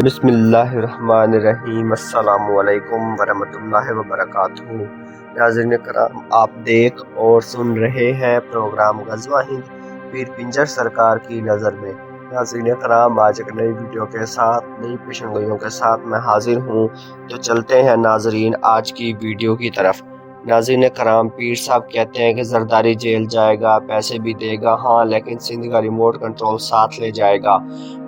بسم اللہ الرحمن الرحیم۔ السلام علیکم ورحمۃ اللہ وبرکاتہ۔ ناظرین کرام، آپ دیکھ اور سن رہے ہیں پروگرام غزوہ ہند پیر پنجر سرکار کی نظر میں۔ ناظرین کرام، آج ایک نئی ویڈیو کے ساتھ، نئی پیشنگوئیوں کے ساتھ میں حاضر ہوں، تو چلتے ہیں ناظرین آج کی ویڈیو کی طرف۔ ناظرین کرام، پیر صاحب کہتے ہیں کہ زرداری جیل جائے گا، پیسے بھی دے گا، ہاں لیکن سندھ کا ریموٹ کنٹرول ساتھ لے جائے گا۔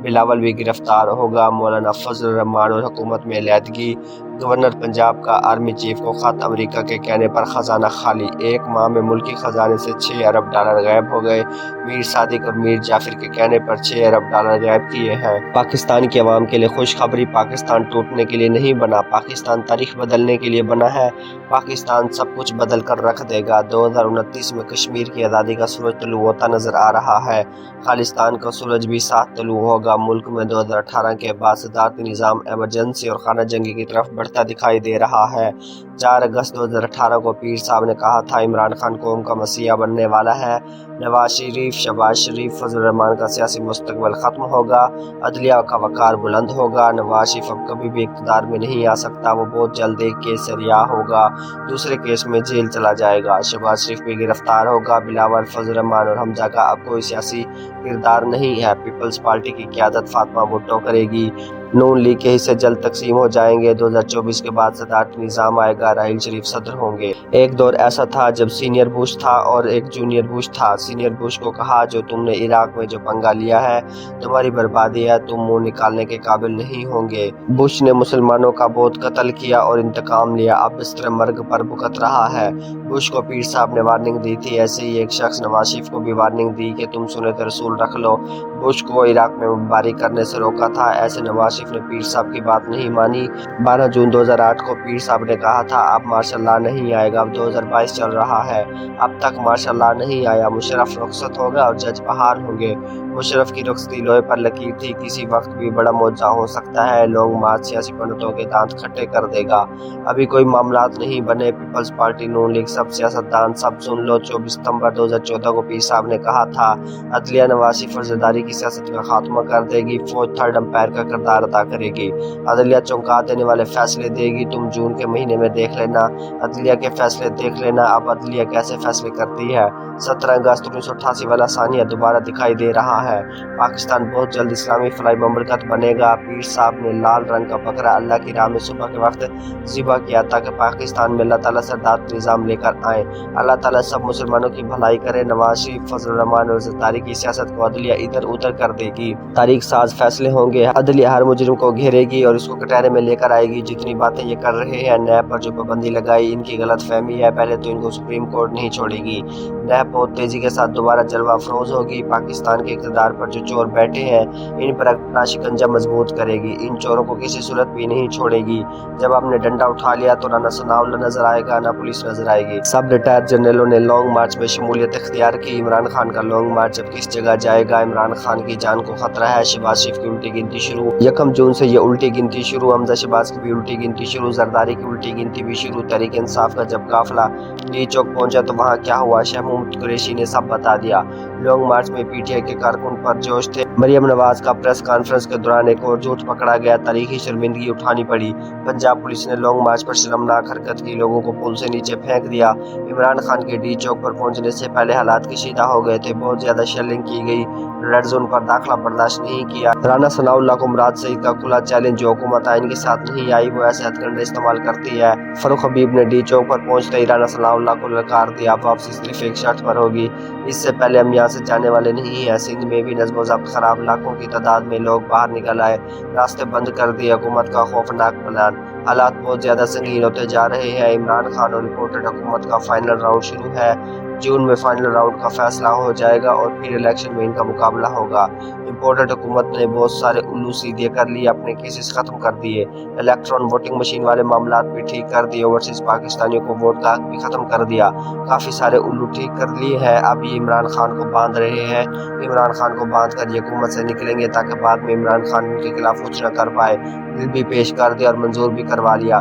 بلاول بھی گرفتار ہوگا، مولانا فضل الرحمان اور حکومت میں علیحدگی۔ گورنر پنجاب کا آرمی چیف کو خط، امریکہ کے کہنے پر خزانہ خالی، 1 ماہ میں ملکی خزانے سے $6 ارب غائب ہو گئے۔ میر صادق اور میر جعفر کے کہنے پر $6 ارب غائب کیے ہیں۔ پاکستان کی عوام کے لیے خوشخبری، پاکستان ٹوٹنے کے لیے نہیں بنا، پاکستان تاریخ بدلنے کے لیے بنا ہے۔ پاکستان سب کچھ بدل کر رکھ دے گا۔ 2029 میں کشمیر کی آزادی کا سورج طلوع ہوتا نظر آ رہا ہے، خالصتان کا سورج بھی ساتھ طلوع ہوگا۔ ملک میں 2018 کے بعد صدارتی نظام ایمرجنسی اور خانہ جنگی کی طرف بڑھتا دکھائی دے رہا ہے۔ 4 اگست 2018 کو پیر صاحب نے کہا تھا عمران خان قوم کا مسیحا بننے والا ہے۔ نواز شریف، شہباز شریف، فضل الرحمان کا سیاسی مستقبل ختم ہوگا، عدلیہ کا وقار بلند ہوگا۔ نواز شریف اب کبھی بھی اقتدار میں نہیں آ سکتا، وہ بہت جلد ایک کیس سے رہا ہوگا، دوسرے کیس میں جیل چلا جائے گا۔ شہباز شریف بھی گرفتار ہوگا۔ بلاول، فضل الرحمان اور حمزہ کا اب کوئی سیاسی کردار نہیں ہے۔ پیپلز پارٹی کی قیادت فاطمہ بھٹو کرے گی۔ نون لیگ کے حصے جلد تقسیم ہو جائیں گے۔ 2024 کے بعد صدارتی نظام آئے گا، راحیل شریف صدر ہوں گے۔ ایک دور ایسا تھا جب سینئر بش تھا اور ایک جونیئر بش تھا۔ سینئر بش کو کہا، جو تم نے عراق میں جو پنگا لیا ہے تمہاری بربادی ہے، تم منہ نکالنے کے قابل نہیں ہوں گے۔ بش نے مسلمانوں کا بہت قتل کیا اور انتقام لیا، اب بستر مرگ پر بھگت رہا ہے۔ بش کو پیر صاحب نے وارننگ دی تھی، ایسے ہی ایک شخص نواز شریف کو بھی وارننگ دی کہ تم سنت رسول رکھ لو۔ بش کو عراق میں بمباری کرنے سے روکا تھا، ایسے نواز شریف نے پیر صاحب کی بات نہیں مانی۔ 12 جون 2008 کو پیر صاحب نے کہا تھا اب مارشل لا نہیں آئے گا، اب 2022 چل رہا ہے، اب تک مارشل لا نہیں آیا۔ مشرف رخصت ہوگا اور جج بحال ہوں گے۔ مشرف کی رخصتی لوہے پر لکیر تھی، کسی وقت بھی بڑا معجزہ ہو سکتا ہے۔ لانگ مارچ سیاسی پنڈتوں کے دانت کھٹے کر دے گا، ابھی کوئی معاملات نہیں بنے۔ پیپلز پارٹی، نون لیگ، سب سیاستدان سب سن لو۔ 24 ستمبر 2014 کو پیر صاحب نے کہا تھا عدلیہ نواز شریف اور زرداری کی سیاست کا خاتمہ کر دے گی، فوج تھرڈ امپائر کا کردار ادا کرے گی، عدلیہ چونکا دینے والے فیصلے دے گی۔ تم جون کے مہینے میں دیکھ لینا، عدلیہ کے فیصلے دیکھ لینا، اب عدلیہ کیسے فیصلے کرتی ہے۔ 17 اگست 1988 والا ثانیہ دوبارہ دکھائی دے رہا ہے۔ پاکستان بہت جلد اسلامی فلاحی مملکت بنے گا۔ پیر صاحب نے لال رنگ کا بکرا اللہ کی راہ میں صبح کے وقت ذبح کیا تاکہ پاکستان میں اللہ تعالیٰ سرداری نظام لے کر آئیں، اللہ تعالیٰ سب مسلمانوں کی بھلائی کرے۔ نواز شریف، فضل الرحمان اور زرداری کی سیاست کو عدلیہ ادھر ادھر کر دے گی، تاریخ ساز فیصلے ہوں گے، عدلیہ ہر مجرم کو گھیرے گی اور اس کو کٹہرے میں لے کر آئے گی۔ جتنی باتیں یہ کر رہے ہیں، نیب پر جو پابندی لگائی، ان کی غلط فہمی ہے، پہلے تو ان کو سپریم کورٹ نہیں چھوڑے گی۔ نیب بہت تیزی کے ساتھ دوبارہ جلوہ افروز ہوگی، پاکستان کے اقتدار پر جو چور بیٹھے ہیں ان پر اپنا شکنجہ مضبوط کرے گی، ان چوروں کو کسی صورت بھی نہیں چھوڑے گی۔ جب ہم نے ڈنڈا اٹھا لیا تو نہ ثناء اللہ نظر آئے گا نہ پولیس نظر آئے گی۔ سب ریٹائر جنرلوں نے لانگ مارچ میں شمولیت اختیار کی۔ عمران خان کا لانگ مارچ اب کس جگہ جائے گا؟ عمران خان کی جان کو خطرہ ہے۔ شہباز شریف کی الٹی گنتی شروع، 1 جون سے یہ الٹی گنتی شروع۔ حمزہ شہباز کی بھی الٹی گنتی شروع، زرداری کی الٹی گنتی بھی شروع۔ تحریک انصاف کا جب قافلہ ڈی چوک پہنچا تو وہاں کیا ہوا، شاہ محمود قریشی نے سب بتا دیا۔ لانگ مارچ میں پی ٹی آئی کے کارکن پر جوش تھے۔ مریم نواز کا پریس کانفرنس کے دوران ایک اور جھوٹ پکڑا گیا، تاریخی شرمندگی اٹھانی پڑی۔ پنجاب پولیس نے لانگ مارچ پر شرمناک حرکت کی، لوگوں کو پل سے نیچے پھینک دیا۔ عمران خان کے ڈی چوک پر پہنچنے سے پہلے حالات کشیدہ ہو گئے تھے، بہت زیادہ شیلنگ کی گئی، ریڈ زون پر داخلہ برداشت نہیں کیا۔ رانا ثناء اللہ کو مراد سعید کا کھلا چیلنج، جو حکومت آئین کے ساتھ نہیں آئی وہ ایسے ہتھ کنڈے استعمال کرتی ہے۔ فاروق حبیب نے ڈی چوک پر پہنچتے ہی رانا ثناء اللہ کو للکار دیا، واپسی صرف ایک شرط پر ہوگی، اس سے پہلے ہم یہاں سے جانے والے نہیں ہیں۔ سندھ میں بھی نظم و ضبط خراب، لاکھوں کی تعداد میں لوگ باہر نکل آئے، راستے بند کر دیے، حکومت کا خوفناک پلان، حالات بہت زیادہ سنگین ہوتے جا رہے ہیں۔ عمران خان اور رپورٹڈ حکومت کا فائنل راؤنڈ شروع ہے، جون میں فائنل راؤنڈ کا فیصلہ ہو جائے گا اور پھر الیکشن میں ان کا مقابلہ ہوگا۔ امپورٹڈ حکومت نے بہت سارے الو سیدھے کر لیے، اپنے کیسز ختم کر دیے، الیکٹران ووٹنگ مشین والے معاملات بھی ٹھیک کر دیے، اوورسیز پاکستانیوں کو ووٹ کا حق بھی ختم کر دیا، کافی سارے الو ٹھیک کر لیے ہیں۔ اب یہ عمران خان کو باندھ رہے ہیں، عمران خان کو باندھ کر یہ حکومت سے نکلیں گے تاکہ بعد میں عمران خان ان کے خلاف کچھ نہ کر پائے۔ بل بھی پیش کر دیا اور منظور بھی کروا لیا۔